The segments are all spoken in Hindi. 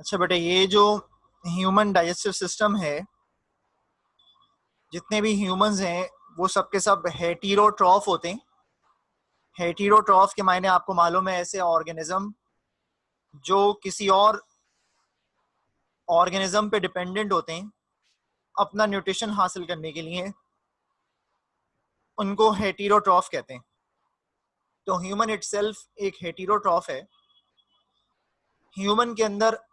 अच्छा बेटा, ये जो ह्यूमन डाइजेस्टिव सिस्टम है, जितने भी ह्यूमंस हैं वो सब के सब हेटेरोट्रॉफ होते हैं। हेटेरोट्रॉफ के मायने आपको मालूम है, ऐसे ऑर्गेनिज्म जो किसी और ऑर्गेनिज्म पे डिपेंडेंट होते हैं अपना न्यूट्रिशन हासिल करने के लिए, उनको हेटेरोट्रॉफ कहते हैं। तो ह्यूमन इटसेल्फ एक हेटेरोट्रॉफ है। ह्यूमन के अंदर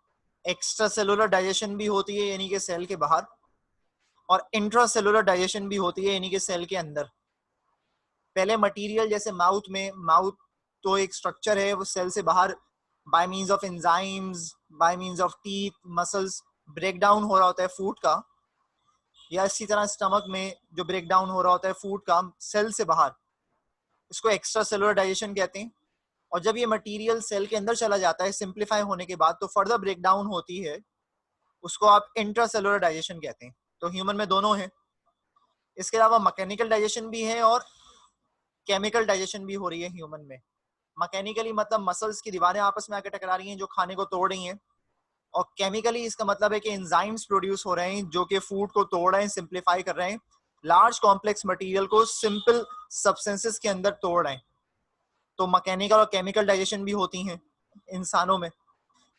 एक्स्ट्रा सेलुलर डाइजेशन भी होती है, यानी कि सेल के बाहर, और इंट्रा सेलुलर डाइजेशन भी होती है, यानी कि सेल के अंदर। पहले मटेरियल जैसे माउथ तो एक स्ट्रक्चर है, वो सेल से बाहर by means of enzymes, by means of teeth, muscles break down हो रहा होता है फूड का, या इसी तरह स्टमक में जो ब्रेक डाउन हो रहा होता है फूड का सेल से बाहर, इसको एक्स्ट्रा सेलुलर डाइजेशन कहते हैं। और जब ये मटेरियल सेल के अंदर चला जाता है सिंप्लीफाई होने के बाद, तो फर्दर ब्रेक डाउन होती है, उसको आप इंट्रा सेलुलर डाइजेशन कहते हैं। तो ह्यूमन में दोनों है। इसके अलावा मैकेनिकल डाइजेशन भी है और केमिकल डाइजेशन भी हो रही है ह्यूमन में। मैकेनिकली मतलब मसल्स की दीवारें आपस में आकर टकरा रही हैं जो खाने को तोड़ रही हैं, और केमिकली इसका मतलब है कि एंजाइम्स प्रोड्यूस हो रहे हैं जो कि फूड को तोड़ रहे हैं, सिंप्लीफाई कर रहे हैं, लार्ज कॉम्प्लेक्स मटेरियल को सिंपल सब्सटेंसेस के अंदर तोड़ रहे हैं। तो मैकेनिकल और केमिकल डाइजेशन भी होती हैं इंसानों में।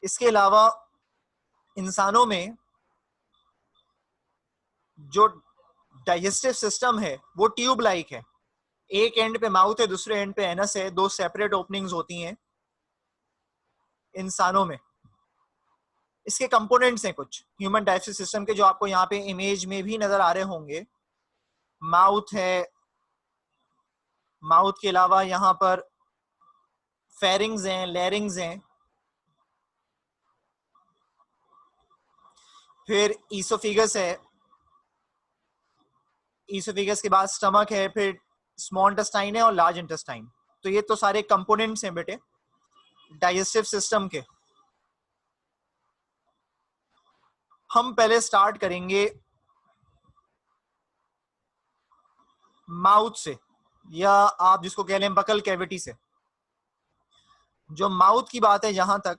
इसके अलावा इंसानों में जो डाइजेस्टिव सिस्टम है वो ट्यूब लाइक है। एक एंड पे माउथ है, दूसरे एंड पे एनस है, दो सेपरेट ओपनिंग्स होती हैं इंसानों में। इसके कंपोनेंट्स हैं कुछ ह्यूमन डाइजेस्टिव सिस्टम के, जो आपको यहाँ पे इमेज में भी नजर आ रहे होंगे। माउथ है, माउथ के अलावा यहाँ पर फेरिंग्स हैं, लैरिंग्स हैं, फिर ईसोफिगस है, ईसोफिगस के बाद स्टमक है, फिर स्मॉल इंटेस्टाइन है और लार्ज इंटेस्टाइन। तो ये तो सारे कंपोनेंट्स हैं बेटे डाइजेस्टिव सिस्टम के। हम पहले स्टार्ट करेंगे माउथ से, या आप जिसको कह लें बकल कैविटी से। जो माउथ की बात है जहां तक,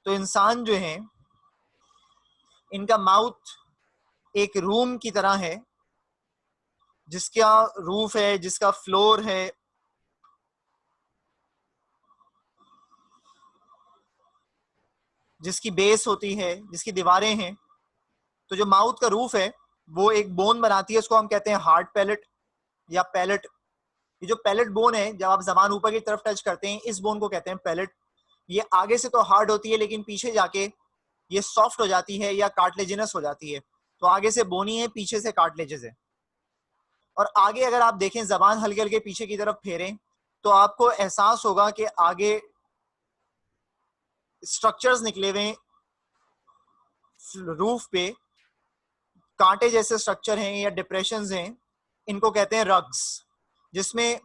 तो इंसान जो है इनका माउथ एक रूम की तरह है, जिसका रूफ है, जिसका फ्लोर है, जिसकी बेस होती है, जिसकी दीवारें हैं। तो जो माउथ का रूफ है वो एक बोन बनाती है, उसको हम कहते हैं हार्ड पैलेट या पैलेट। ये जो पैलेट बोन है, जब आप जबान ऊपर की तरफ टच करते हैं, इस बोन को कहते हैं पैलेट। ये आगे से तो हार्ड होती है, लेकिन पीछे जाके ये सॉफ्ट हो जाती है या कार्टिलेजिनस हो जाती है। तो आगे से बोनी है, पीछे से कार्टिलेजेस है। और आगे अगर आप देखें, जबान हल्के हल्के पीछे की तरफ फेरें, तो आपको एहसास होगा कि आगे स्ट्रक्चर्स निकले हुए रूफ पे, कांटे जैसे स्ट्रक्चर हैं या डिप्रेशंस हैं, इनको कहते हैं रग्स, जिसमें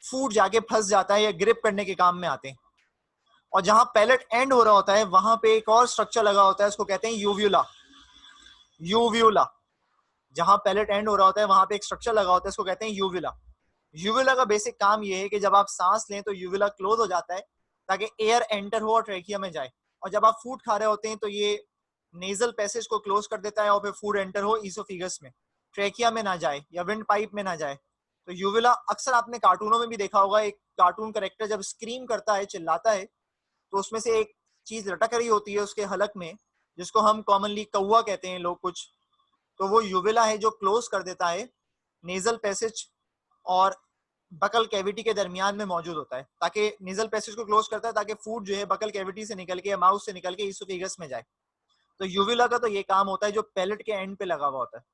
फूड जाके फंस जाता है या ग्रिप करने के काम में आते हैं। और जहां पैलेट एंड हो रहा होता है वहां पे एक और स्ट्रक्चर लगा होता है, उसको कहते हैं यूव्यूला। यूव्यूला, जहां पैलेट एंड हो रहा होता है वहां पे एक स्ट्रक्चर लगा होता है, इसको कहते हैं यूव्यूला। यूव्यूला का बेसिक काम ये है कि जब आप सांस लें तो यूव्यूला क्लोज हो जाता है ताकि एयर एंटर हो और ट्रेकिया में जाए। और जब आप फूड खा रहे होते हैं तो ये नेजल पैसेज को क्लोज कर देता है और फिर फूड एंटर हो ईसोफिगस में, ट्रेकिया में ना जाए या विंड पाइप में ना जाए। तो यूव्यूला अक्सर आपने कार्टूनों में भी देखा होगा, एक कार्टून करेक्टर जब स्क्रीम करता है, चिल्लाता है, तो उसमें से एक चीज लटक रही होती है उसके हलक में, जिसको हम कॉमनली कौवा कहते हैं लोग कुछ। तो वो यूविला है जो क्लोज कर देता है नेजल पैसेज और बकल कैविटी के दरमियान में मौजूद होता है, ताकि नेजल पैसेज को क्लोज करता है ताकि फूड जो है बकल कैविटी से निकल के या माउथ से निकल के ईसोफेगस में जाए। तो यूविला का तो ये काम होता है, जो पैलेट के एंड पे लगा हुआ होता है।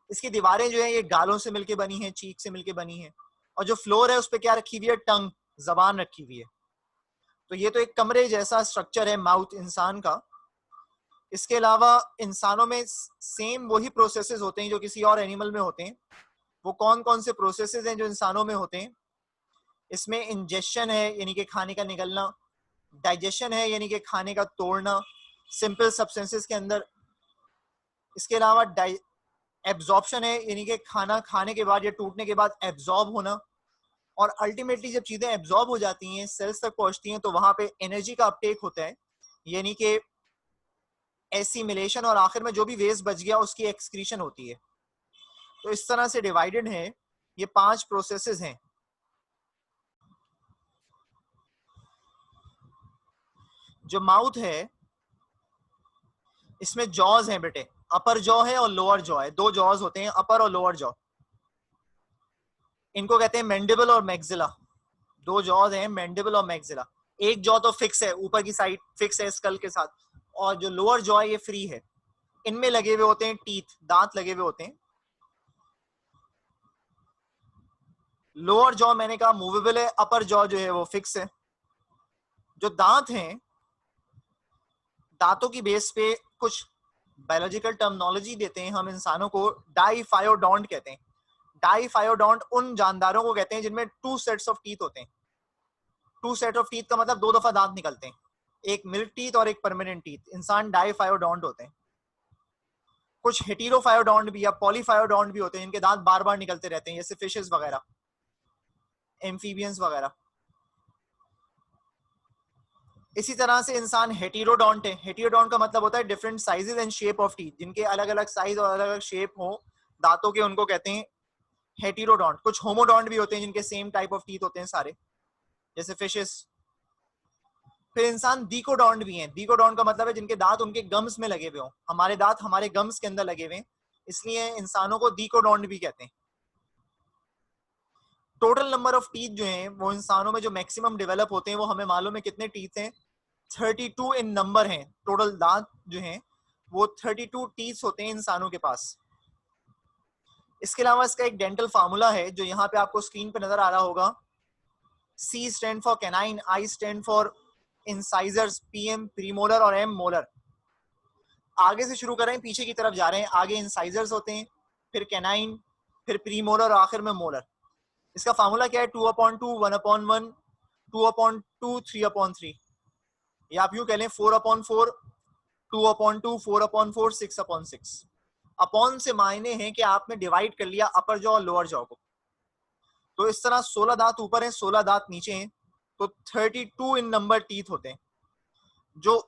इसकी दीवारें जो है ये गालों से मिलके बनी है, चीक से मिलके बनी है, और जो फ्लोर है उस पर क्या रखी हुई है, टंग, जबान रखी हुई है। तो ये तो एक कमरे जैसा स्ट्रक्चर है माउथ इंसान का। इसके अलावा इंसानों में सेम वही प्रोसेसेस होते हैं जो किसी और एनिमल में होते हैं। वो कौन कौन से प्रोसेसेस हैं जो इंसानों में होते हैं? इसमें इंजेशन है, यानी कि खाने का निकलना, डाइजेशन है, यानी कि खाने का तोड़ना सिंपल सब्सटेंसेस के अंदर। इसके अलावा एब्जॉर्प्शन है, यानी कि खाना खाने के बाद या टूटने के बाद एब्जॉर्ब होना। और अल्टीमेटली जब चीजें एब्जॉर्ब हो जाती हैं, सेल्स तक पहुंचती हैं, तो वहां पे एनर्जी का अपटेक होता है, यानी कि एसिमिलेशन और आखिर में जो भी वेस्ट बच गया उसकी एक्सक्रीशन होती है। तो इस तरह से डिवाइडेड है, ये 5 प्रोसेसेस हैं। जो माउथ है इसमें जॉज हैं बेटे, अपर जॉ है और लोअर जॉ है, 2 जॉज होते हैं, अपर और लोअर जॉ। इनको कहते हैं मैंडिबल और मैक्सिला। 2 जॉज हैं, मैंडिबल और मैक्सिला। एक जॉ तो फिक्स है, ऊपर की साइड फिक्स है स्कल के साथ, और जो लोअर जॉ है ये फ्री है। इनमें लगे हुए होते हैं टीथ, दांत लगे हुए होते हैं। लोअर जॉ मैंने कहा मूवेबल है, अपर जॉ जो है वो फिक्स है। जो दांत हैं, दांतों की बेस पे कुछ बायोलॉजिकल टर्मिनोलॉजी देते हैं हम इंसानों को, डाइफायोडोंट कहते हैं। डाइफायोडोंट उन जानदारों को कहते हैं जिनमें 2 सेट्स ऑफ टीथ होते हैं। 2 सेट ऑफ टीथ का मतलब 2 दफा दांत निकलते हैं, एक मिल्क टीथ और एक परमानेंट टीथ। इंसान डाइफायोडोंट होते हैं। कुछ हेटेरोफायोडोंट भी या पॉलीफायोडोंट भी होते हैं, इनके दांत बार बार निकलते रहते हैं, जैसे फिशेस वगैरह, एम्फीबियंस वगैरह। इसी तरह से इंसान हेटेरोडोंट है। हेटेरोडोंट का मतलब होता है different sizes and shape of teeth, जिनके अलग अलग साइज और अलग अलग शेप हो दांतों के, उनको कहते हैं हेटेरोडोंट। कुछ होमोडोंट भी होते हैं जिनके सेम टाइप ऑफ टीथ होते हैं सारे, जैसे फिशेस। फिर इंसान डीकोडोंट भी हैं। डीकोडोंट का मतलब है जिनके दांत उनके गम्स में लगे हुए हों। हमारे दांत हमारे गम्स के अंदर लगे हुए हैं, इसलिए इंसानों को डीकोडोंट भी कहते हैं। टोटल नंबर ऑफ टीथ जो हैं वो इंसानों में जो मैक्सिमम डेवलप होते हैं वो हमें मालूम है कितने टीथ हैं, 32 इन नंबर हैं। टोटल दांत जो हैं वो 32 टीथ होते हैं इंसानों के पास। इसके अलावा इसका एक डेंटल फार्मूला है जो यहाँ पे आपको स्क्रीन पे नजर आ रहा होगा। C stand for canine, I stand for incisors, PM premolar और M मोलर। आगे से शुरू कर रहे हैं, पीछे की तरफ जा रहे हैं। आगे इंसाइजर्स होते हैं, फिर कैनाइन, फिर प्रीमोलर और आखिर में मोलर। इसका फार्मूला क्या है? 2/2, 1/1, 2/2, 3/3, या आप यूं कह लें 4/4, 2/2, 4/4, 6/6। अपॉन से मायने हैं कि आपने डिवाइड कर लिया अपर जॉ और लोअर जॉ को। तो इस तरह 16 दांत ऊपर हैं, 16 दांत नीचे हैं, तो 32 इन नंबर टीथ होते हैं। जो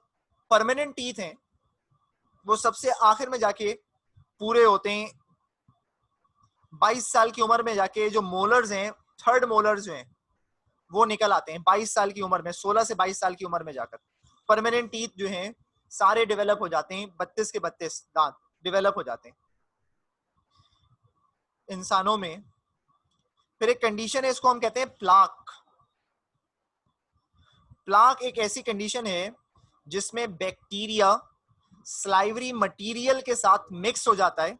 परमानेंट टीथ हैं वो सबसे आखिर में जाके पूरे होते हैं, 22 साल की उम्र में जाके जो मोलर्स हैं, थर्ड मोलर्स जो हैं वो निकल आते हैं 22 साल की उम्र में। 16 से 22 साल की उम्र में जाकर परमानेंट टीथ जो हैं सारे डेवलप हो जाते हैं, 32 के 32 दांत डेवलप हो जाते हैं इंसानों में। फिर एक कंडीशन है, इसको हम कहते हैं प्लाक। प्लाक एक ऐसी कंडीशन है जिसमें बैक्टीरिया स्लाइवरी मटेरियल के साथ मिक्स हो जाता है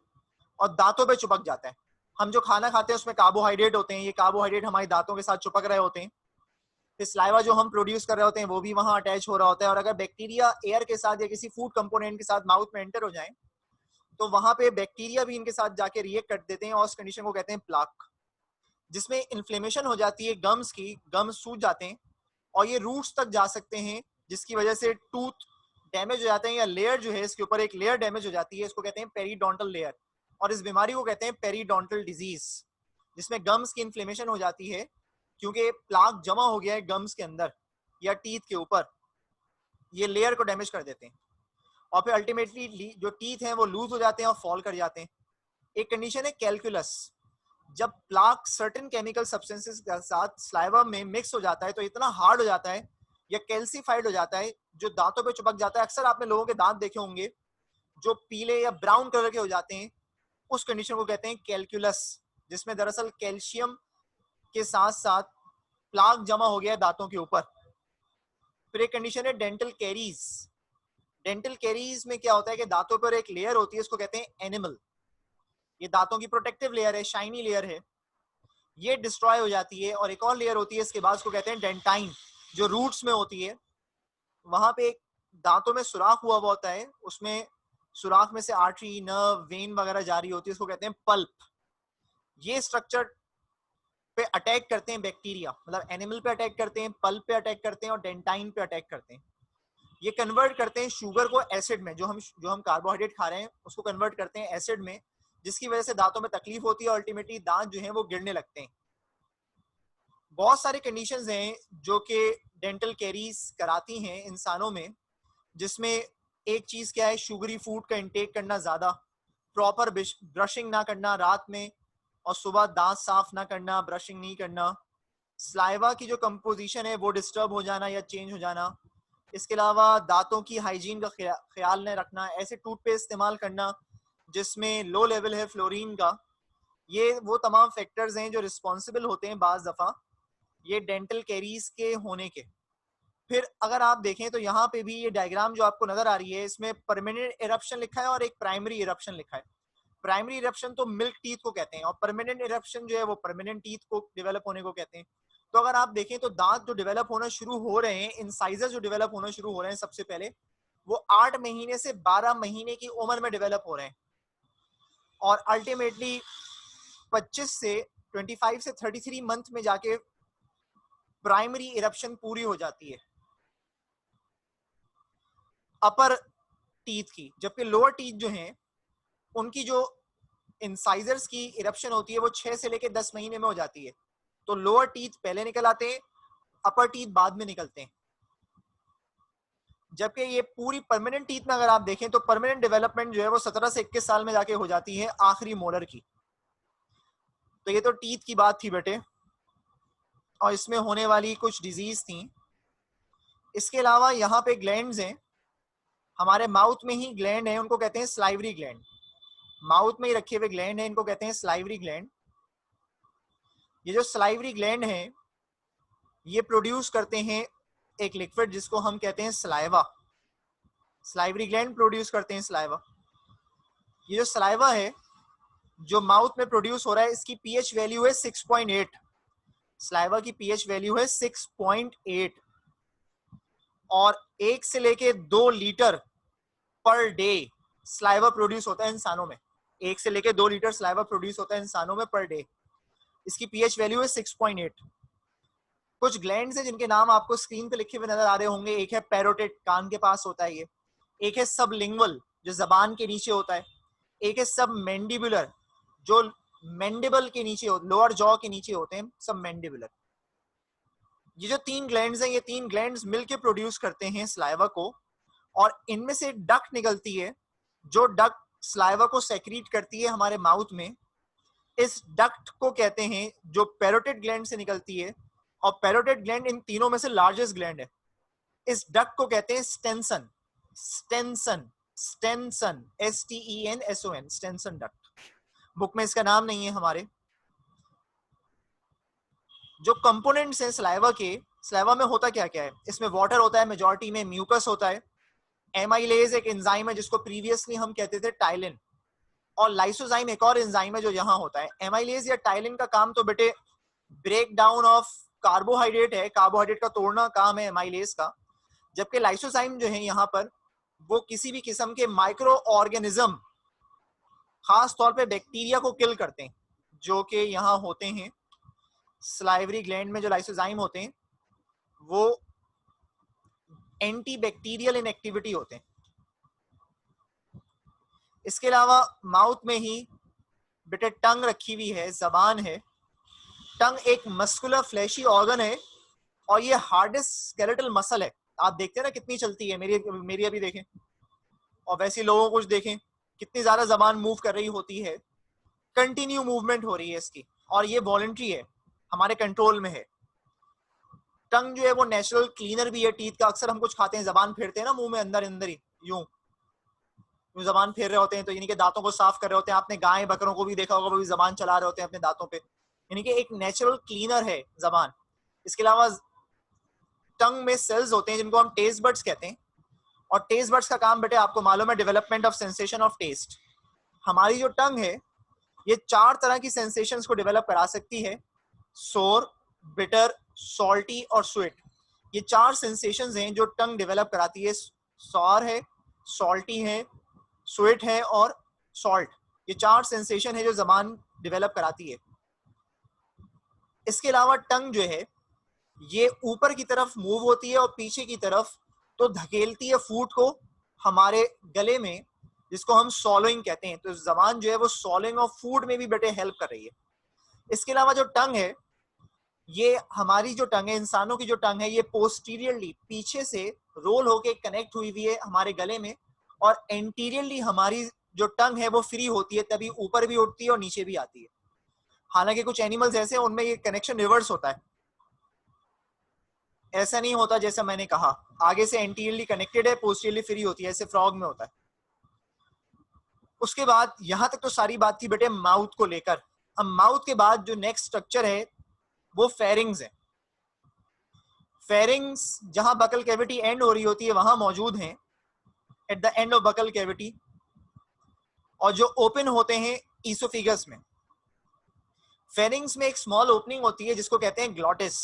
और दांतों पे चिपक जाता है। हम जो खाना खाते हैं उसमें कार्बोहाइड्रेट होते हैं, ये कार्बोहाइड्रेट हमारे दांतों के साथ चिपक रहे होते हैं। फिर स्लाइवा जो हम प्रोड्यूस कर रहे होते हैं वो भी वहां अटैच हो रहा होता है, और अगर बैक्टीरिया एयर के साथ या किसी फूड कंपोनेंट के साथ माउथ में एंटर हो जाए तो वहां पे बैक्टीरिया भी इनके साथ जाके रिएक्ट कर देते हैं, और उस कंडीशन को कहते हैं प्लाक, जिसमें इन्फ्लेमेशन हो जाती है गम्स की, गम्स सूज जाते हैं और ये रूट्स तक जा सकते हैं, जिसकी वजह से टूथ डैमेज हो जाते हैं, या लेयर जो है इसके ऊपर एक लेयर डैमेज हो जाती है, इसको कहते हैं पेरीडोंटल लेयर। और इस बीमारी को कहते हैं पेरीडोंटल डिजीज, जिसमें गम्स की इन्फ्लेमेशन हो जाती है क्योंकि प्लाक जमा हो गया है गम्स के अंदर या टीथ के ऊपर, ये लेयर को डैमेज कर देते हैं, और फिर अल्टीमेटली जो टीथ हैं वो लूज हो जाते हैं और फॉल कर जाते हैं। एक कंडीशन है कैलकुलस। जब प्लाक सर्टेन केमिकल सब्सटेंसेस के साथ स्लाइवा में मिक्स हो जाता है तो इतना हार्ड हो जाता है या कैल्सिफाइड हो जाता है जो दांतों पे चिपक जाता है। अक्सर आपने लोगों के दांत देखे होंगे जो पीले या ब्राउन कलर के हो जाते हैं, उस कंडीशन को कहते हैं कैलकुलस, जिसमें दरअसल कैल्शियम के साथ साथ प्लाक जमा हो गया है दांतों के ऊपर। फिर एक कंडीशन है डेंटल कैरीज। डेंटल कैरीज में क्या होता है कि दांतों पर एक लेयर होती है, इसको कहते हैं एनिमल। ये दांतों की प्रोटेक्टिव लेयर है, शाइनी लेयर है, ये डिस्ट्रॉय हो जाती है, और एक और लेयर होती है इसके बाद, उसको कहते हैं डेंटाइन, जो रूट्स में होती है। वहां पे एक दांतों में सुराख हुआ होता है, उसमें सुराख में से आर्टरी, नर्व, वेन वगैरह जारी होती है, उसको कहते हैं पल्प। ये स्ट्रक्चर पे अटैक करते हैं बैक्टीरिया, मतलब एनिमल पे अटैक करते हैं, पल्प पे अटैक करते हैं और डेंटाइन पे अटैक करते हैं। ये कन्वर्ट करते हैं शुगर को एसिड में, जो हम कार्बोहाइड्रेट खा रहे हैं उसको कन्वर्ट करते हैं एसिड में, जिसकी वजह से दांतों में तकलीफ होती है और अल्टीमेटली दांत जो हैं वो गिरने लगते हैं। बहुत सारे कंडीशंस हैं जो कि डेंटल कैरीज कराती हैं इंसानों में, जिसमें एक चीज क्या है, शुगरी फूड का इंटेक करना ज्यादा, प्रॉपर ब्रशिंग ना करना रात में, और सुबह दांत साफ ना करना, ब्रशिंग नहीं करना, स्लाइवा की जो कंपोजिशन है वो डिस्टर्ब हो जाना या चेंज हो जाना, इसके अलावा दांतों की हाइजीन का ख्याल न रखना, ऐसे टूथपेस्ट इस्तेमाल करना जिसमें लो लेवल है फ्लोरीन का, ये वो तमाम फैक्टर्स हैं जो रिस्पॉन्सिबल होते हैं बाज दफा ये डेंटल कैरीज के होने के। फिर अगर आप देखें तो यहाँ पे भी ये डायग्राम जो आपको नजर आ रही है, इसमें परमानेंट इरप्शन लिखा है और एक प्राइमरी इरप्शन लिखा है। प्राइमरी इरप्शन तो मिल्क टीथ को कहते हैं और परमानेंट इरप्शन जो है वो परमानेंट टीथ को डेवलप होने को कहते हैं। तो अगर आप देखें तो दांत जो डेवलप होना शुरू हो रहे हैं, इंसाइजर जो डेवलप होना शुरू हो रहे हैं सबसे पहले, वो 8 महीने से 12 महीने की उम्र में डेवलप हो रहे हैं और अल्टीमेटली 25 से 33 मंथ में जाके प्राइमरी इरप्शन पूरी हो जाती है अपर टीथ की। जबकि लोअर टीथ जो हैं उनकी जो इंसाइजर्स की इरप्शन होती है वो 6 से लेकर 10 महीने में हो जाती है। तो लोअर टीथ पहले निकल आते हैं, अपर टीथ बाद में निकलते हैं। जबकि ये पूरी परमानेंट टीथ में अगर आप देखें तो परमानेंट डेवलपमेंट जो है वो 17 से 21 साल में जाके हो जाती है आखिरी मोलर की। तो ये तो टीथ की बात थी बेटे, और इसमें होने वाली कुछ डिजीज थी। इसके अलावा यहाँ पे ग्लैंड्स हैं, हमारे माउथ में ही ग्लैंड है, उनको कहते हैं स्लाइवरी ग्लैंड। माउथ में ही रखे हुए ग्लैंड है, इनको कहते हैं स्लाइवरी ग्लैंड। ये जो स्लाइवरी ग्लैंड है ये प्रोड्यूस करते हैं एक लिक्विड जिसको हम कहते हैं सलाइवा। स्लाइवरी ग्लैंड प्रोड्यूस करते हैं सलाइवा। ये जो सलाइवा है जो माउथ में प्रोड्यूस हो रहा है, इसकी पीएच वैल्यू है 6.8। सलाइवा की पीएच वैल्यू है 6.8 और 1 से लेके 2 litre per day saliva produce होता है इंसानों में। 1 से लेके 2 लीटर सलाइवा प्रोड्यूस होता है इंसानों में पर डे। इसकी पीएच वैल्यू है 6.8। कुछ ग्लैंड्स हैं जिनके नाम आपको स्क्रीन पे लिखे हुए नजर आ रहे होंगे। एक है पैरोटिड, कान के पास होता है ये। एक है सबलिंगुअल जो जबान के नीचे होता है। एक है सब मैंडिबुलर जो मैंडिबल के नीचे, लोअर जॉ के नीचे होते हैं, सब मैंडिबुलर। ये जो 3 ग्लैंड्स हैं, ये 3 ग्लैंड्स मिलके प्रोड्यूस करते हैं सलाइवा को, और इनमें से डक्ट निकलती है जो डक्ट सलाइवा को सेक्रीट करती है हमारे माउथ में। इस डक्ट को कहते हैं, जो पैरोटिड ग्लैंड से निकलती है, और पैरोटिड ग्लैंड इन तीनों में से लार्जेस्ट ग्लैंड है। इस डक्ट को कहते हैं Stensen. Stensen, Stensen, STENSON, Stensen duct. Book में इसका नाम नहीं है हमारे। जो कंपोनेंट्स हैं सलाइवा के, सलाइवा में होता क्या क्या है, इसमें वाटर होता है मेजॉरिटी में, म्यूकस होता है, एमाइलेज एक एंजाइम है जिसको प्रीवियसली हम कहते थे टाइलिन, और लाइसोजाइम एक और एंजाइम है जो यहाँ होता है। एमाइलेज या टाइलिन का काम तो बेटे ब्रेक डाउन ऑफ कार्बोहाइड्रेट है, कार्बोहाइड्रेट का तोड़ना काम है एमाइलेज का। जबकि लाइसोजाइम जो है यहाँ पर वो किसी भी किस्म के माइक्रो ऑर्गेनिज्म, खास तौर पे बैक्टीरिया को किल करते हैं, जो कि यहाँ होते हैं सलाइवरी ग्लैंड में। जो लाइसोजाइम होते हैं वो एंटी बैक्टीरियल इन एक्टिविटी होते हैं। इसके अलावा माउथ में ही बेटे टंग रखी हुई है, जबान है। टंग एक मस्कुलर फ्लैशी ऑर्गन है और ये हार्डेस्ट स्केलेटल मसल है। आप देखते हैं ना कितनी चलती है, मेरी अभी देखें, और वैसे लोगों को देखें कितनी ज्यादा जबान मूव कर रही होती है, कंटिन्यू मूवमेंट हो रही है इसकी, और ये वॉलंटरी है, हमारे कंट्रोल में है। टंग जो है वो नेचुरल क्लीनर भी है टीथ का। अक्सर हम कुछ खाते हैं, जबान फेरते हैं ना मुंह में अंदर अंदर ही यूं जबान फेर रहे होते हैं, तो यानी कि दांतों को साफ कर रहे होते हैं। आपने गाय बकरों को भी देखा होगा, वो भी जबान चला रहे होते हैं अपने दांतों पे, यानी कि एक नेचुरल क्लीनर है जबान। इसके अलावा टंग में सेल्स होते हैं जिनको हम टेस्ट बड्स कहते हैं, और टेस्ट बड्स का काम बेटे आपको मालूम है development of sensation of taste. हमारी जो टंग है ये 4 तरह की सेंसेशंस को डेवलप करा सकती है, सोर, बिटर, सॉल्टी और स्वीट। ये 4 सेंसेशंस हैं जो टंग डेवलप कराती है। सॉर है, सॉल्टी है, स्वीट है और सॉल्ट। ये 4 सेंसेशन है जो जबान डेवलप कराती है। इसके अलावा टंग जो है ये ऊपर की तरफ मूव होती है और पीछे की तरफ तो धकेलती है फूड को हमारे गले में, जिसको हम सॉलोइंग कहते हैं। तो जबान जो है वो सॉलोइंग ऑफ फूड में भी बेटे हेल्प कर रही है। इसके अलावा जो टंग है, ये हमारी जो टंग है, इंसानों की जो टंग है, ये पोस्टीरियरली पीछे से रोल होके कनेक्ट हुई है हमारे गले में, और एंटीरियरली हमारी जो टंग है वो फ्री होती है, तभी ऊपर भी उठती है और नीचे भी आती है। हालांकि कुछ एनिमल्स ऐसे हैं उनमें ये कनेक्शन रिवर्स होता है, ऐसा नहीं होता जैसा मैंने कहा, आगे से एंटीरियरली कनेक्टेड है, पोस्टीरियरली फ्री होती है, ऐसे फ्रॉग में होता है। उसके बाद यहां तक तो सारी बात थी बेटे माउथ को लेकर। अब माउथ के बाद जो नेक्स्ट स्ट्रक्चर है वो फेरिंग्स है। फेरिंग्स जहां बकल कैविटी एंड हो रही होती है वहां मौजूद हैं, at the end of buccal cavity, और जो ओपन होते हैं ईसोफिगस में। फेरिंग्स में एक स्मॉल ओपनिंग होती है जिसको कहते हैं ग्लॉटिस।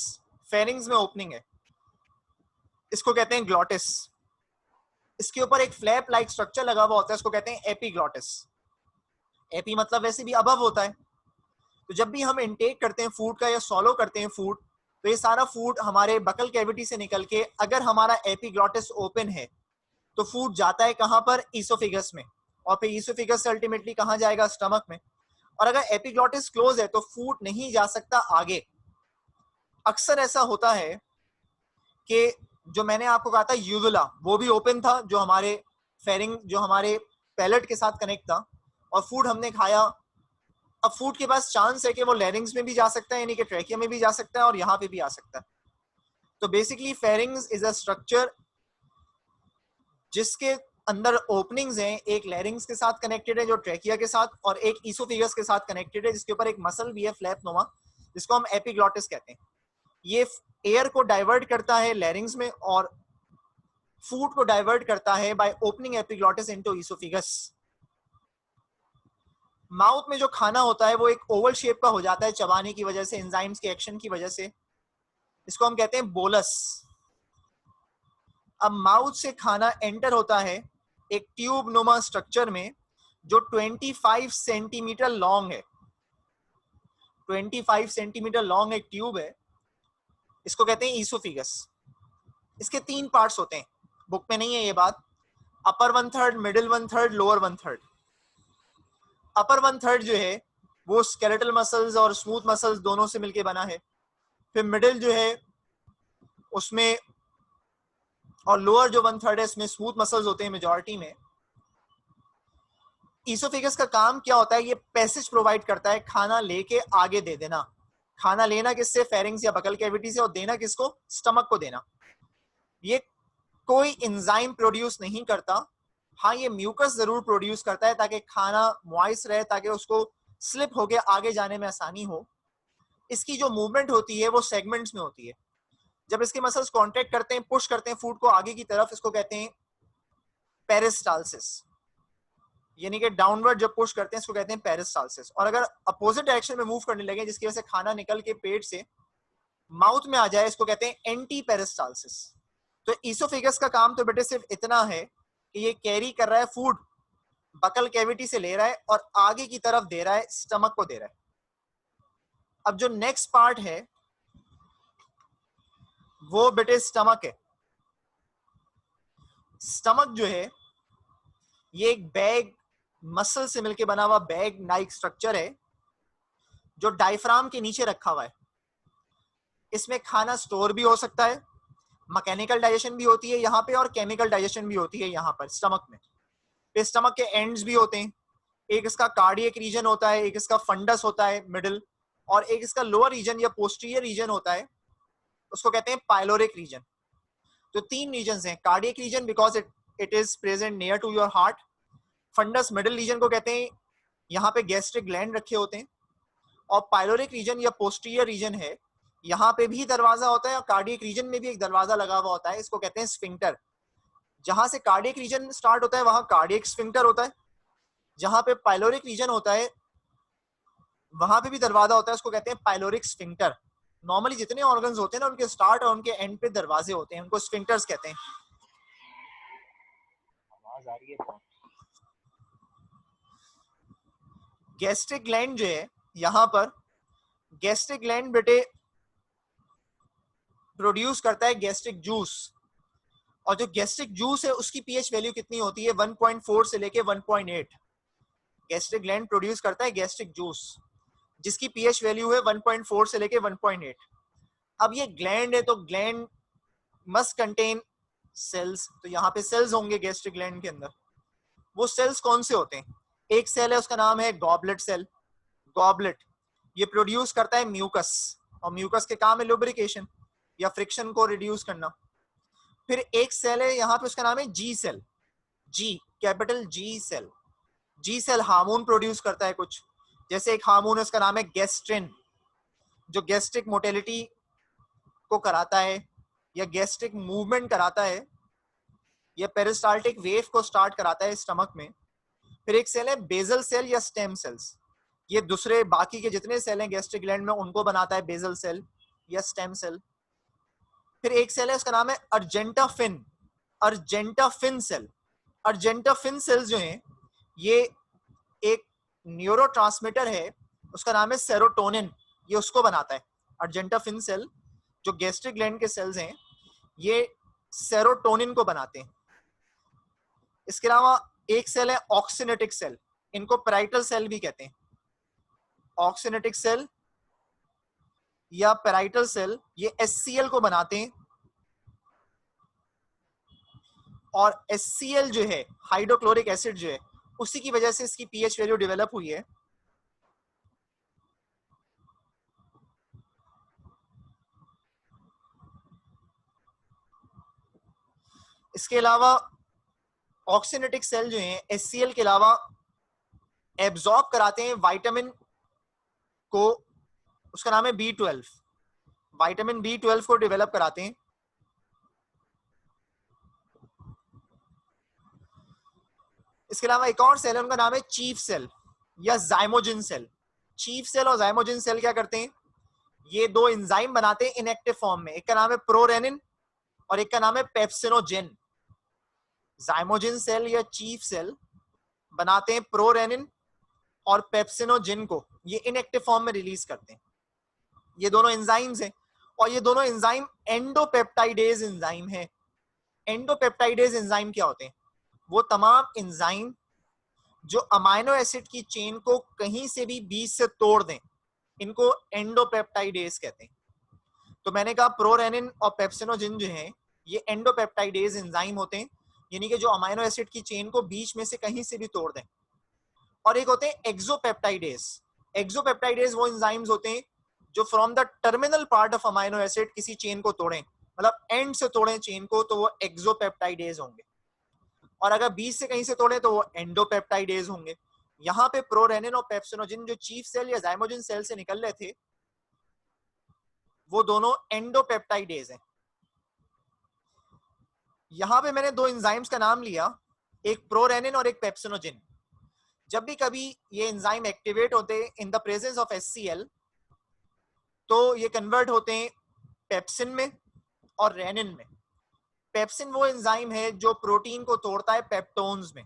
फेरिंग्स में ओपनिंग है, इसको कहते हैं ग्लॉटिस। इसके ऊपर एक फ्लैप लाइक स्ट्रक्चर लगा हुआ होता है, इसको कहते हैं एपीग्लॉटिस। एपी मतलब वैसे भी अबव होता है। तो जब भी हम इनटेक करते हैं फूड का या सॉलो करते हैं फूड, तो ये सारा फूड हमारे बकल कैविटी से निकल के अगर हमारा एपीग्लॉटिस ओपन है तो फूड जाता है कहां पर, ईसोफिगस में, और फिर ईसोफिगस से अल्टीमेटली कहां जाएगा, स्टमक में। और अगर एपीग्लॉटिस क्लोज है तो फूड नहीं जा सकता आगे। अक्सर ऐसा होता है कि जो मैंने आपको कहा था यूवुला वो भी ओपन था, जो हमारे फेरिंग, जो हमारे पैलेट के साथ कनेक्ट था, और फूड हमने खाया। अब फूड के पास चांस है कि वो लैरिंग्स में भी जा सकता है, यानी कि ट्रैकिया में भी जा सकता है और यहाँ पे भी आ सकता है। तो basically pharynx is a structure जिसके अंदर ओपनिंग्स हैं, एक लैरिंग्स के साथ कनेक्टेड है जो ट्रैकिया के साथ, और एक ईसोफिगस के साथ कनेक्टेड है जिसके ऊपर एक मसल भी है फ्लैप नोमा, जिसको हम एपीग्लॉटिस कहते हैं। ये एयर को डाइवर्ट करता है लैरिंग्स में और फूड को डाइवर्ट करता है by opening epiglottis into oesophagus. Mouth में जो खाना होता है वो एक ओवल शेप का हो जाता है चबाने की वजह से, एंजाइम्स के एक्शन की वजह से। इसको हम कहते हैं बोलस। अब माउथ से खाना एंटर होता है एक ट्यूब नुमा स्ट्रक्चर में जो 25 सेंटीमीटर लॉन्ग है। 25 सेंटीमीटर लॉन्ग एक ट्यूब है, इसको कहते हैं ईसोफिगस। इसके 3 पार्ट्स होते हैं, बुक में नहीं है ये बात। अपर 1/3, मिडिल 1/3, लोअर 1/3। अपर 1/3 जो है वो स्केलेटल मसल्स और स्मूथ मसल्स दोनों से मिलके बना है। फिर मिडिल जो है उसमें, और लोअर जो 1/3 है इसमें स्मूथ मसल्स होते हैं मेजॉरिटी में। ईसोफेगस का काम क्या होता है, ये पैसेज प्रोवाइड करता है खाना लेके आगे दे देना। खाना लेना किससे, फेरिंग्स या बकल कैविटी से, और देना किसको, स्टमक को देना। ये कोई एंजाइम प्रोड्यूस नहीं करता। हाँ, ये म्यूकस जरूर प्रोड्यूस करता है ताकि खाना मॉइस्ट रहे, ताकि उसको स्लिप होके आगे जाने में आसानी हो। इसकी जो मूवमेंट होती है वो सेगमेंट्स में होती है। जब इसके मसल्स कॉन्ट्रैक्ट करते हैं, पुश करते हैं फूड को आगे की तरफ, इसको कहते हैं पेरिस्टाल्सिस, यानी कि डाउनवर्ड जब पुश करते हैं इसको कहते हैं पेरिस्टाल्सिस। और अगर अपोजिट डायरेक्शन में मूव करने लगे जिसकी वजह से खाना निकल के पेट से माउथ में आ जाए, इसको कहते हैं एंटी पेरिस्टाल्सिस। तो ईसोफेगस का काम तो बेटे सिर्फ इतना है कि ये कैरी कर रहा है फूड, बकल कैविटी से ले रहा है और आगे की तरफ दे रहा है, स्टमक को दे रहा है। अब जो नेक्स्ट पार्ट है वो बेटे स्टमक है। स्टमक जो है ये एक बैग, मसल से मिलके बना हुआ बैग नाइक स्ट्रक्चर है जो डायफ्राम के नीचे रखा हुआ है। इसमें खाना स्टोर भी हो सकता है, मैकेनिकल डाइजेशन भी होती है यहाँ पे और केमिकल डाइजेशन भी होती है यहाँ पर स्टमक में। फिर स्टमक के एंड्स भी होते हैं, एक इसका कार्डियक रीजन होता है, एक इसका फंडस होता है मिडिल, और एक इसका लोअर रीजन या पोस्टीरियर रीजन होता है, उसको कहते हैं पाइलोरिक रीजन। तो 3 रीजन हैं, cardiac region because it is present near to your heart, fundus middle region को कहते हैं, यहाँ पे गैस्ट्रिक ग्लैंड रखे होते हैं, और पाइलोरिक रीजन या पोस्टीरियर रीजन है, यहाँ पे भी दरवाजा होता है और कार्डियक रीजन में भी एक दरवाजा लगा हुआ होता है, इसको कहते हैं स्फिंक्टर। जहां से कार्डियक रीजन स्टार्ट होता है वहां कार्डियक स्फिंक्टर होता है, जहां पे पाइलोरिक रीजन होता है वहां पे भी दरवाजा होता है, उसको कहते हैं पाइलोरिक स्फिंक्टर। नॉर्मली जितने ऑर्गन्स होते हैं ना उनके स्टार्ट और उनके एंड पे दरवाजे होते हैं, उनको स्फिंक्टर्स कहते हैं। आवाज आ रही है? गैस्ट्रिक ग्लैंड जो है यहाँ पर, गैस्ट्रिक ग्लैंड बेटे प्रोड्यूस करता है गैस्ट्रिक जूस, और जो गैस्ट्रिक जूस है उसकी पीएच वैल्यू कितनी होती है, 1.4 से लेके 1.8। गैस्ट्रिक ग्लैंड प्रोड्यूस करता है गैस्ट्रिक जूस जिसकी पीएच वैल्यू है 1.4 से लेके 1.8। अब ये ग्लैंड है तो ग्लैंड मस्ट कंटेन सेल्स, तो यहाँ पे सेल्स होंगे गैस्ट्रिक ग्लैंड के अंदर। वो सेल्स कौन से होते हैं? एक सेल है उसका नाम है गॉबलेट सेल। गॉबलेट ये प्रोड्यूस करता है म्यूकस, और म्यूकस के काम है लुब्रिकेशन या फ्रिक्शन को रिड्यूस करना। फिर एक सेल है यहाँ पे उसका नाम है जी cell, G capital G cell. जी सेल हार्मोन प्रोड्यूस करता है कुछ, जैसे एक हार्मोन है उसका नाम है गैस्ट्रिन, जो गैस्ट्रिक मोटेलिटी को कराता है या गैस्ट्रिक मूवमेंट कराता है या पेरिस्टाल्टिक वेव को स्टार्ट कराता है स्टमक में। फिर एक सेल है बेसल सेल या स्टेम सेल्स, ये दूसरे बाकी के जितने सेल हैं गैस्ट्रिक ग्लैंड में उनको बनाता है बेसल सेल या स्टेम सेल। फिर एक सेल है उसका नाम है argentaffin, argentaffin cell. Argentaffin cells जो हैं ये एक न्यूरोट्रांसमीटर है उसका नाम है सेरोटोनिन, ये उसको बनाता है। अर्जेंटाफिन सेल जो गैस्ट्रिक ग्लैंड के सेल्स हैं ये सेरोटोनिन को बनाते हैं। इसके अलावा एक सेल है ऑक्सिनेटिक सेल, इनको पैराइटल सेल भी कहते हैं। ऑक्सिनेटिक सेल या पैराइटल सेल ये HCl को बनाते हैं, और HCl जो है हाइड्रोक्लोरिक एसिड जो है उसी की वजह से इसकी pH वैल्यू डेवलप हुई है। इसके अलावा ऑक्सिनेटिक सेल जो है HCl के अलावा एब्जॉर्ब कराते हैं विटामिन को, उसका नाम है B12, विटामिन B12 को डेवलप कराते हैं। इसके अलावा एक और सेल है उनका नाम है चीफ सेल या जाइमोजिन सेल। चीफ सेल और जाइमोजिन सेल क्या करते हैं? ये दो एंजाइम बनाते हैं इनएक्टिव फॉर्म में, एक का नाम है प्रोरेनिन और एक का नाम है पेप्सिनोजेन। जाइमोजिन सेल या चीफ सेल बनाते हैं प्रोरेनिन और पेप्सिनोजिन को, ये इनएक्टिव फॉर्म में रिलीज करते हैं। ये दोनों एंजाइम्स हैं और ये दोनों एंजाइम एंडोपेप्टाइडेज एंजाइम है। एंडोपेप्टाइडेज एंजाइम क्या होते हैं? वो तमाम एंजाइम जो अमाइनो एसिड की चेन को कहीं से भी बीच से तोड़ दें, इनको एंडोपेप्टाइडेज कहते हैं। तो मैंने कहा प्रोरेनिन और पेप्सिनोजिन जो है ये एंडोपेप्टाइडेज एंजाइम होते हैं, यानी कि जो अमाइनो एसिड की चेन को बीच में से कहीं से भी तोड़ दें। और एक होते हैं एक्सोपेप्टाइडेज। एक्सोपेप्टाइडेज वो एंजाइम्स होते हैं जो from the terminal part of amino acid किसी चेन को तोड़ें, मतलब एंड से तोड़ें चेन को, तो वो एक्सोपेप्टाइडेज होंगे। और अगर बीच से कहीं से तोड़े तो वो एंडोपेप्टाइडेज होंगे। यहाँ पे प्रोरेनिन और पेप्सिनोजिन जो चीफ सेल या जाइमोजिन सेल से निकल रहे थे वो दोनों एंडोपेप्टाइडेज हैं। यहाँ पे मैंने दो एंजाइम्स का नाम लिया, एक प्रोरेनिन और एक पेप्सिनोजिन। जब भी कभी ये एंजाइम एक्टिवेट होते हैं in the presence of HCl तो ये कन्वर्ट होते हैं पेप्सिन में और रेनिन में। पेप्सिन वो एंजाइम है जो प्रोटीन को तोड़ता है पेप्टोन्स में,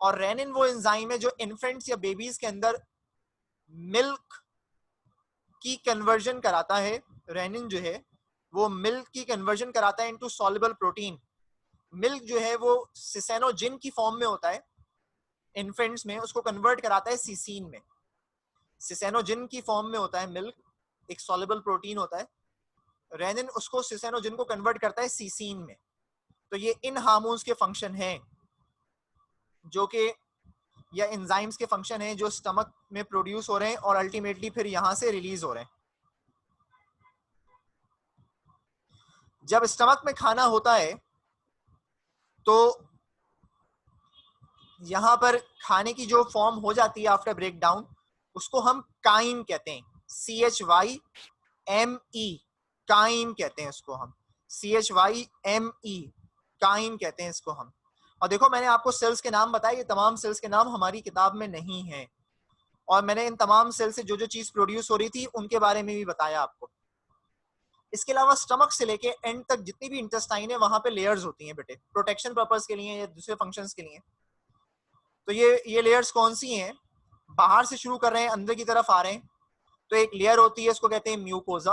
और रेनिन वो एंजाइम है जो इन्फेंट्स या बेबीज के अंदर मिल्क की कन्वर्जन कराता है। रेनिन जो है वो मिल्क की कन्वर्जन कराता है इनटू सॉल्युबल प्रोटीन। मिल्क जो है वो सिसेनोजिन की फॉर्म में होता है इन्फेंट्स में, उसको कन्वर्ट कराता है सिसीन में। सिसेनोजिन की फॉर्म में होता है मिल्क, एक सॉल्युबल प्रोटीन होता है। रेनिन उसको सिसेनोजिन को कन्वर्ट करता है सिसीन में। तो ये इन हार्मोन्स के फंक्शन हैं जो कि या एंजाइम्स के फंक्शन हैं जो स्टमक में प्रोड्यूस हो रहे हैं और अल्टीमेटली फिर यहां से रिलीज हो रहे हैं। जब स्टमक में खाना होता है तो यहां पर खाने की जो फॉर्म हो जाती है आफ्टर ब्रेक डाउन उसको हम काइन कहते हैं, CHYME, काइन कहते हैं इसको हम, CHYME, काइन कहते हैं इसको हम। और देखो मैंने आपको सेल्स के नाम बताए, ये तमाम सेल्स के नाम हमारी किताब में नहीं है, और मैंने इन तमाम सेल से जो जो चीज प्रोड्यूस हो रही थी उनके बारे में भी बताया आपको। इसके अलावा स्टमक से लेके एंड तक जितनी भी इंटेस्टाइन है वहां पे लेयर्स होती हैं बेटे, प्रोटेक्शन पर्पस के लिए या दूसरे फंक्शंस के लिए। तो ये लेयर्स कौन सी हैं? बाहर से शुरू कर रहे हैं अंदर की तरफ आ रहे हैं। तो एक लेयर होती है इसको कहते हैं म्यूकोजा,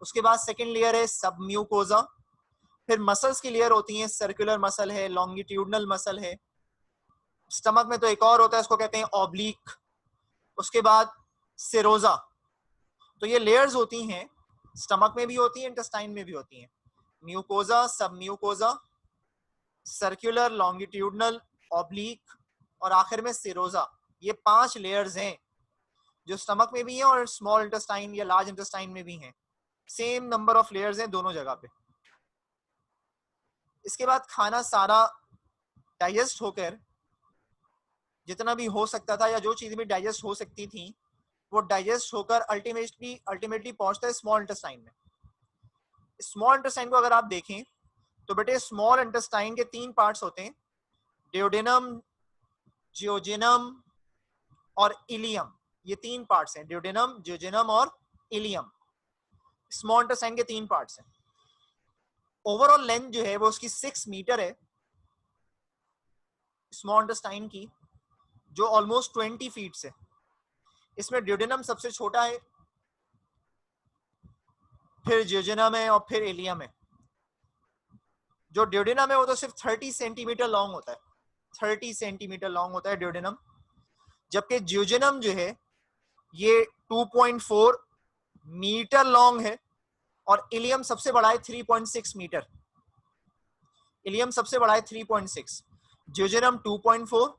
उसके बाद सेकंड लेयर है सब म्यूकोजा, फिर मसल्स की लेयर होती है, सर्कुलर मसल है, लॉन्गिट्यूडनल मसल है। स्टमक में तो एक और होता है इसको कहते हैं ऑब्लिक, उसके बाद सिरोजा। तो ये लेयर्स होती हैं, स्टमक में भी होती है, इंटेस्टाइन में भी होती हैं। म्यूकोजा, सब म्यूकोजा, सर्कुलर, लॉन्गिट्यूडनल, ऑब्लिक और आखिर में सिरोजा। ये 5 लेयर्स हैं जो स्टमक में भी हैं और स्मॉल इंटेस्टाइन या लार्ज इंटेस्टाइन में भी हैं। सेम नंबर ऑफ लेयर्स हैं दोनों जगह पे। इसके बाद खाना सारा डाइजेस्ट होकर, जितना भी हो सकता था या जो चीज़ भी डाइजेस्ट हो सकती थी वो डाइजेस्ट होकर अल्टीमेटली पहुंचता है स्मॉल इंटेस्टाइन में। स्मॉल इंटेस्टाइन को अगर आप देखें तो बेटे स्मॉल इंटेस्टाइन के 3 पार्ट्स होते हैं, ड्यूडेनम, जियोजेनम और इलियम। ये 3 पार्ट्स हैं, ड्यूडेनम, जियोजेनम और इलियम। स्मॉल इंटेस्टाइन के 3 पार्ट्स हैं। ओवरऑल लेंथ जो है वो उसकी 6 मीटर है स्मॉल इंटेस्टाइन की, जो ऑलमोस्ट 20 फीट है। इसमें ड्यूडेनम सबसे छोटा है, फिर जियोजेनम है और फिर इलियम है। जो ड्यूडेनम है वो तो सिर्फ 30 सेंटीमीटर लॉन्ग होता है, 30 सेंटीमीटर लॉन्ग होता है ड्यूडेनम। जबकि जियोजेनम जो है ये 2.4 मीटर लॉन्ग है और इलियम सबसे बड़ा है 3.6 मीटर। इलियम सबसे बड़ा है 3.6, जियोजेनम 2.4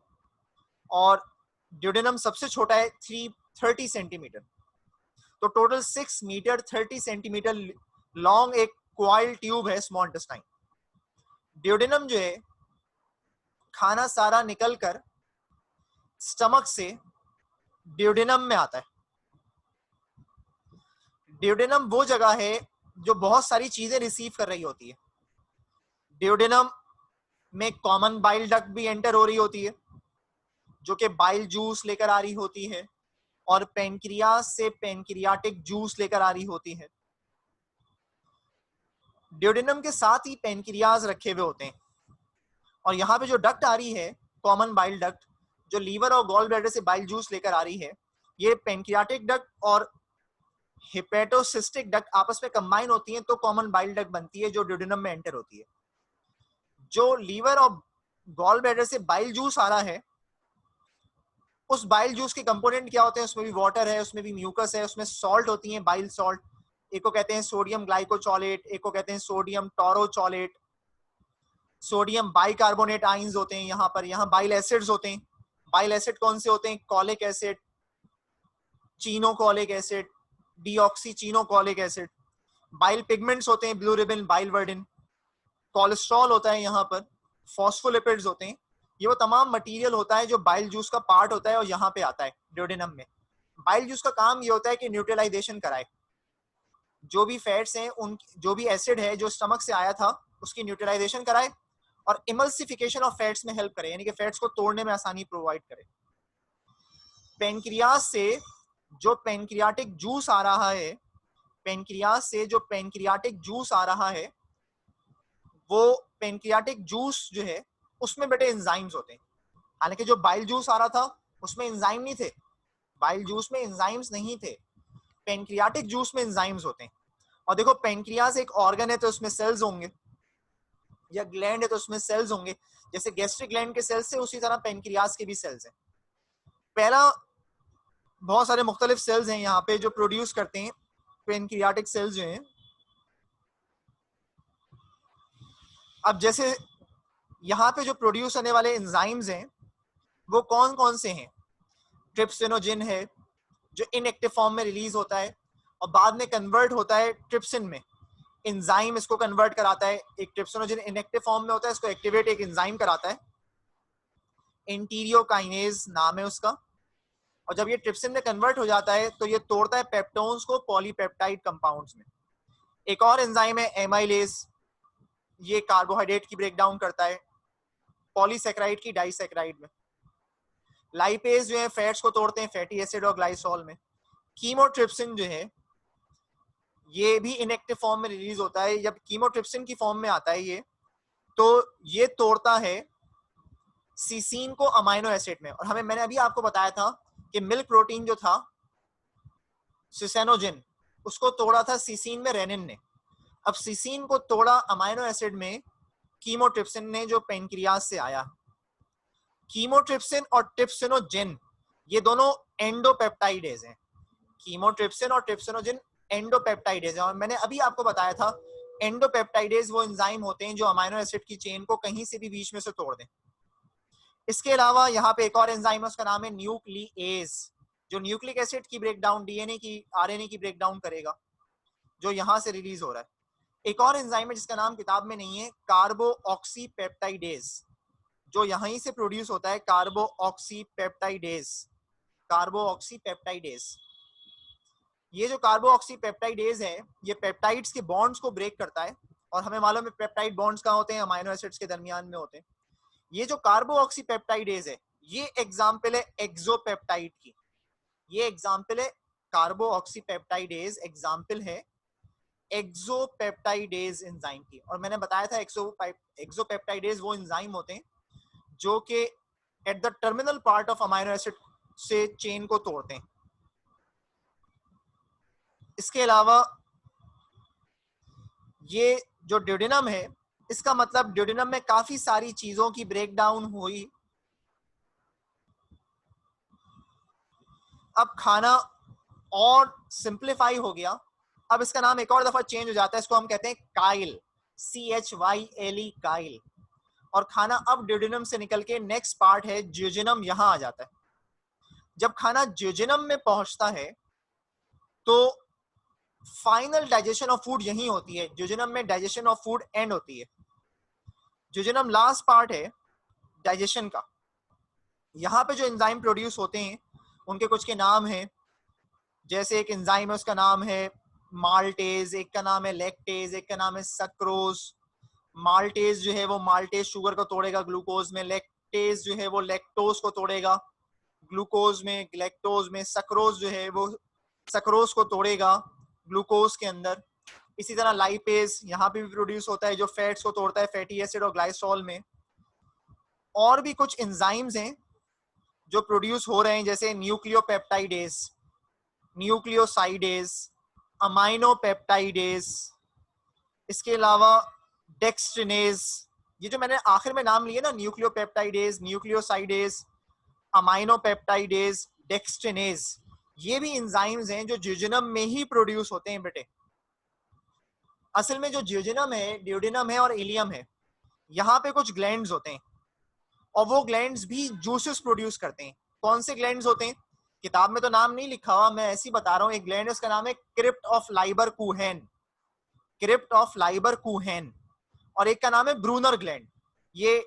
और ड्यूडेनम सबसे छोटा है 30 सेंटीमीटर। तो टोटल 6 मीटर 30 सेंटीमीटर लॉन्ग एक क्वाइल ट्यूब है स्मॉल इंटेस्टाइन। ड्यूडेनम जो है खाना सारा निकलकर स्टमक से ड्यूडेनम में आता है। ड्यूडेनम वो जगह है जो बहुत सारी चीजें रिसीव कर रही होती है। ड्यूडेनम में कॉमन बाइल डक्ट भी एंटर हो रही होती है जो कि बाइल जूस लेकर आ रही होती है, और पेनक्रियास से पेनक्रियाटिक जूस लेकर आ रही होती है। ड्यूडेनम के साथ ही पेनक्रियाज रखे हुए होते हैं, और यहाँ पे जो डक्ट आ रही है कॉमन बाइल डक्ट, जो लीवर और गॉल ब्लैडर से बाइल जूस लेकर आ रही है, ये पेनक्रियाटिक डक्ट और हिपेटोसिस्टिक डक्ट आपस में कंबाइन होती हैं तो कॉमन बाइल डक्ट बनती है जो ड्यूडेनम में एंटर होती है। जो लीवर और गॉल ब्लैडर से बाइल जूस आ रहा है, उस बाइल जूस के कंपोनेंट क्या होते हैं? उसमें भी वाटर है, उसमें भी म्यूकस है, उसमें सॉल्ट होती है, बाइल सॉल्ट। एक को कहते हैं सोडियम ग्लाइकोचोलेट, एक को कहते हैं सोडियम टोरोचोलेट, सोडियम बाइकार्बोनेट आइंस होते हैं यहाँ पर। यहाँ बाइल एसिड्स होते हैं। बाइल एसिड कौन से होते हैं? Cholic acid, chenocholic acid, deoxy chenocholic acid. Bile pigments होते हैं, ब्लू रिबन, बाइलवर्डिन। कोलेस्ट्रॉल होता है यहाँ पर, फॉस्फोलिपिड्स होते हैं। ये वो तमाम मटेरियल होता है जो बाइल जूस का पार्ट होता है और यहाँ पे आता है ड्यूडेनम में। बाइल जूस का काम ये होता है कि न्यूट्रलाइजेशन कराए, जो भी फैट्स हैं, उन जो भी एसिड है जो स्टमक से आया था उसकी न्यूट्रलाइजेशन कराए और इमल्सिफिकेशन ऑफ फैट्स में हेल्प करे, यानी कि फैट्स को तोड़ने में आसानी प्रोवाइड करे। पेनक्रियास से जो पेनक्रियाटिक जूस आ रहा है, पेनक्रियास से जो पेनक्रियाटिक जूस आ रहा है, वो पेनक्रियाटिक जूस जो है उसमें बेटे एंजाइम्स होते हैं। हालांकि जो बाइल जूस आ रहा था उसमें एंजाइम नहीं थे, बाइल जूस में एंजाइम्स नहीं थे, पेनक्रियाटिक जूस में एंजाइम्स होते हैं। और देखो पेनक्रियास एक ऑर्गन है तो उसमें सेल्स होंगे, या ग्लैंड है तो उसमें सेल्स होंगे। जैसे गैस्ट्रिक ग्लैंड के सेल्स है उसी तरह पेनक्रियास के भी सेल्स हैं। पहला, बहुत सारे मुख्तलिफ सेल्स हैं यहाँ पे जो प्रोड्यूस करते हैं पेनक्रियाटिक सेल्स जो हैं। अब जैसे यहाँ पे जो प्रोड्यूस होने वाले एंजाइम्स हैं वो कौन कौन से हैं? ट्रिप्सिनोजिन है जो इनएक्टिव फॉर्म में रिलीज होता है और बाद में कन्वर्ट होता है ट्रिप्सिन में। एंजाइम इसको कन्वर्ट कराता है। एक ट्रिप्सिनोजिन इनएक्टिव फॉर्म में होता है, इसको एक्टिवेट एक एंजाइम कराता है, एंटीरियोकाइनेज नाम है उसका। और जब ये ट्रिप्सिन में कन्वर्ट हो जाता है तो ये तोड़ता है पेप्टोन्स को पॉलीपेप्टाइड कंपाउंड्स में। एक और एंजाइम है एमाइलेज, ये कार्बोहाइड्रेट की ब्रेक डाउन करता है पॉलीसेक्राइड की डाइसेक्राइड में। लाइपेज जो है फैट्स को तोड़ते हैं फैटी एसिड और ग्लाइसोल में। कीमोट्रिप्सिन जो है ये भी इनएक्टिव फॉर्म में रिलीज होता है। जब कीमोट्रिप्सिन की फॉर्म में आता है ये, तो ये तोड़ता है सिसीन को अमाइनो एसिड में। और मैंने अभी आपको बताया था कि मिल्क प्रोटीन जो था सिसेनोजिन, उसको तोड़ा था सिसीन में रेनिन ने। अब सिसीन को तोड़ा अमाइनो एसिड में कीमोट्रिप्सिन ने जो पेनक्रियास से आया। कीमोट्रिप्सिन और ट्रिप्सिनोजिन ये दोनों एंडोपेप्टाइडेज हैं। कीमोट्रिप्सिन और ट्रिप्सिनोजिन एंडोपेप्टाइडेज हैं। और मैंने अभी आपको बताया था एंडोपेप्टाइडेज वो एंजाइम होते हैं जो अमाइनो एसिड की चेन को कहीं से भी बीच में से तोड़ दें। इसके अलावा यहाँ पे एक और एंजाइम है, उसका नाम है न्यूक्लिएज, जो न्यूक्लिक एसिड की ब्रेकडाउन, डीएनए की, आरएनए की ब्रेकडाउन करेगा, जो यहाँ से रिलीज हो रहा है। एक और एंजाइम है जिसका नाम किताब में नहीं है, कार्बोऑक्सीपेप्टाइडेज, जो यहीं से प्रोड्यूस होता है, कार्बोऑक्सीपेप्टाइडेज, कार्बोऑक्सीपेप्टाइडेज। ये जो कार्बोऑक्सीपेप्टाइडेज है, ये पेप्टाइड्स के बॉन्ड्स को ब्रेक करता है, और हमें मालूम है पेप्टाइड बॉन्ड्स कहाँ होते हैं, अमाइनो एसिड्स के दरमियान में होते हैं। ये जो कार्बोऑक्सीपेप्टाइडेज है, ये एग्जाम्पल है एक्सोपेप्टाइड की, ये एग्जाम्पल है कार्बोऑक्सीपेप्टाइडेज, एग्जाम्पल है एक्सोपेप्टाइडेज एंजाइम की। और मैंने बताया था एक्सोपेप्टाइडेज वो एंजाइम होते हैं जो कि at the terminal part of amino acid से चेन को तोड़ते हैं। इसके अलावा ये जो ड्यूडेनम है, इसका मतलब ड्यूडेनम में काफी सारी चीजों की ब्रेकडाउन हुई। अब खाना और सिंप्लीफाई हो गया, अब इसका नाम एक और दफा चेंज हो जाता है, इसको हम कहते हैं काइल, CHYLE, काइल। और खाना अब ड्यूडेनम से निकल के नेक्स्ट पार्ट है ज्यूजेनम, यहां आ जाता है। जब खाना ज्यूजेनम में पहुंचता है तो फाइनल डाइजेशन ऑफ फूड यही होती है, ज्यूजेनम में डाइजेशन ऑफ फूड एंड होती है। ज्यूजेनम लास्ट पार्ट है डाइजेशन का। यहाँ पे जो एंजाइम प्रोड्यूस होते हैं उनके कुछ के नाम हैं, जैसे एक एंजाइम है उसका नाम है माल्टेज, एक का नाम है लैक्टेज, एक का नाम है सक्रोज। माल्टेज जो है वो माल्टेज शुगर को तोड़ेगा ग्लूकोज में, लैक्टेज जो है वो लैक्टोज को तोड़ेगा ग्लूकोज में, लैक्टोज में। सक्रोज जो है वो सक्रोज को तोड़ेगा ग्लूकोज के अंदर। इसी तरह लाइपेज यहाँ पे भी प्रोड्यूस होता है, जो फैट्स को तोड़ता है फैटी एसिड और ग्लाइसोल में। और भी कुछ एंजाइम्स हैं जो प्रोड्यूस हो रहे हैं, जैसे न्यूक्लियोपेप्टाइडेज, न्यूक्लियोसाइडेज, अमाइनोपेप्टाइडेज, इसके अलावा डेक्स्ट्रिनेज। ये जो मैंने आखिर में नाम लिए ना, न्यूक्लियोपेप्टाइडेज, न्यूक्लियोसाइडेज, अमाइनोपेप्टाइडेज, डेक्स्ट्रिनेज, ये भी एंजाइम्स हैं जो ज्यूजेनम में ही प्रोड्यूस होते हैं बेटे। असल में जो ज्यूजेनम है, ड्यूडेनम है और इलियम है, यहाँ पे कुछ ग्लैंड्स होते हैं, और वो ग्लैंड्स भी जूसेस प्रोड्यूस करते हैं। कौन से ग्लैंड्स होते हैं, किताब में तो नाम नहीं लिखा हुआ, मैं ऐसे ही बता रहा हूँ। एक ग्लैंड है उसका नाम है crypt of Lieberkuhn, crypt of Lieberkuhn, और एक का नाम है ब्रूनर ग्लैंड। ये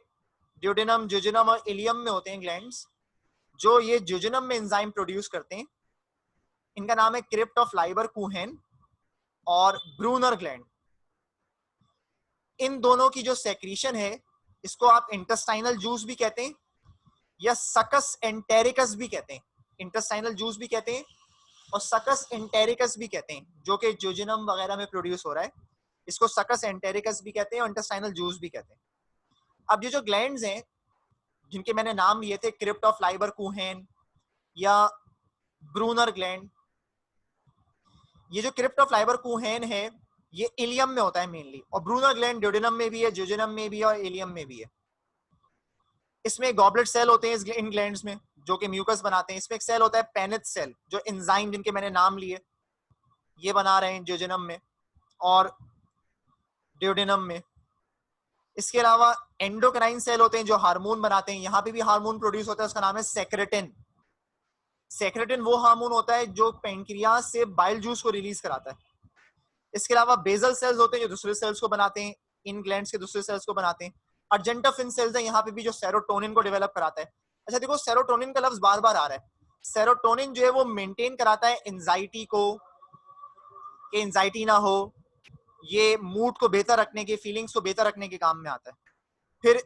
ड्यूडेनम, ज्यूजेनम और इलियम में होते हैं ग्लैंड्स जो ये ज्यूजेनम में एंजाइम प्रोड्यूस करते हैं। इनका नाम है क्रिप्ट ऑफ लाइबर कूहेन और ब्रूनर ग्लैंड। इन दोनों की जो सेक्रीशन है, इसको आप इंटेस्टाइनल जूस भी कहते हैं या सकस एंटेरिकस भी कहते हैं। इंटेस्टाइनल जूस भी कहते हैं और सकस एंटेरिकस भी कहते हैं, जो कि ज्यूजेनम वगैरह में प्रोड्यूस हो रहा है। इसको सकस एंटेरिकस भी कहते हैं और इंटेस्टाइनल जूस भी कहते हैं। अब ये जो ग्लैंड्स हैं जिनके मैंने नाम लिए थे, क्रिप्ट ऑफ लाइबर कूहेन या ब्रूनर ग्लैंड, ये जो क्रिप्ट ऑफ लाइबर कूहेन है ये इलियम में होता है मेनली, और ब्रूनर ग्लैंड ड्यूडेनम में भी है, ज्यूजेनम में भी है और इलियम में भी है। इसमें गॉबलेट सेल होते हैं इन ग्लैंड्स में जो कि म्यूकस बनाते हैं। इसमें एक सेल होता है पेनिथ सेल, जो एंजाइम जिनके मैंने नाम लिए ये बना रहे हैं ज्यूजेनम में और ड्यूडेनम में। इसके अलावा एंडोक्राइन सेल होते हैं जो हार्मोन बनाते हैं, यहाँ पे भी हार्मोन प्रोड्यूस होता है, उसका नाम है सेक्रेटिन। सेक्रेटिन वो हार्मोन होता है जो पेनक्रियास से बाइल जूस को रिलीज कराता है। इसके अलावा बेजल सेल्स होते हैं जो दूसरे सेल्स को बनाते हैं, इन ग्लैंड्स के दूसरे सेल्स को बनाते हैं। अर्जेंटाफिन सेल्स है यहाँ पे भी, जो सेरोटोनिन को डेवलप कराता है। अच्छा देखो, सेरोटोनिन का लफ्ज बार बार आ रहा है। सेरोटोनिन जो है वो मेंटेन कराता है एंजाइटी को, कि एंजाइटी ना हो, ये मूड को बेहतर रखने के, फीलिंग्स को बेहतर रखने के काम में आता है। फिर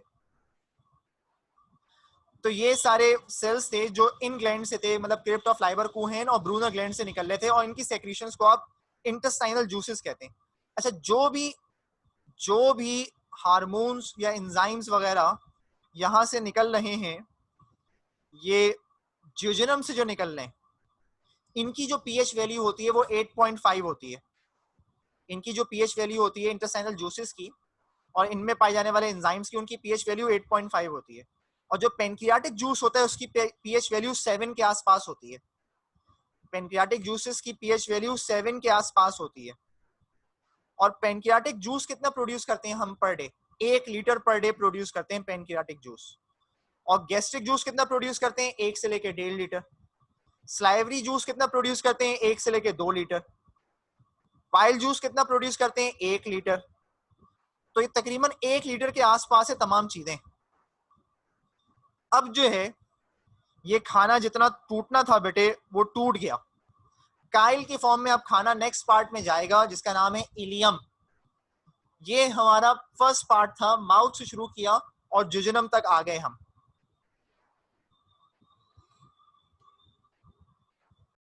तो ये सारे सेल्स थे जो इन ग्लैंड से थे, मतलब क्रिप्ट ऑफ लाइबर कूहेन और ब्रूनर ग्लैंड से निकल रहे थे, और इनकी सेक्रीशंस को आप इंटेस्टाइनल जूसेस कहते हैं। अच्छा, जो भी हार्मोन्स या एंजाइम्स वगैरह यहाँ से निकल रहे हैं, ये ज्यूजेनम से जो निकल रहे हैं, इनकी जो पीएच वैल्यू होती है वो 8.5 होती है। इनकी जो पीएच वैल्यू होती है इंटेस्टाइनल जूसेस की और इनमें पाए जाने वाले एंजाइम्स की, उनकी पीएच वैल्यू 8.5 होती है। और जो पेनक्रियाटिक जूस होता है उसकी पीएच वैल्यू 7 के आसपास होती है। पेनक्रियाटिक जूसेस की पीएच वैल्यू 7 के आसपास होती है। और पेनक्रियाटिक जूस कितना प्रोड्यूस करते हैं हम per day? 1 litre per day produce करते हैं पेनक्रियाटिक जूस। और गैस्ट्रिक जूस कितना प्रोड्यूस करते हैं? 1 से लेके 1.5 लीटर। स्लाइवरी जूस कितना प्रोड्यूस करते हैं? 1 से लेके 2 लीटर। पाइल जूस कितना प्रोड्यूस करते हैं? 1 लीटर। तो ये तकरीबन 1 लीटर के आसपास है तमाम चीजें। अब जो है ये खाना जितना टूटना था बेटे वो टूट गया। काइल की फॉर्म में अब खाना नेक्स्ट पार्ट में जाएगा जिसका नाम है इलियम। ये हमारा फर्स्ट पार्ट था, माउथ से शुरू किया और जुजनम तक आ गए हम।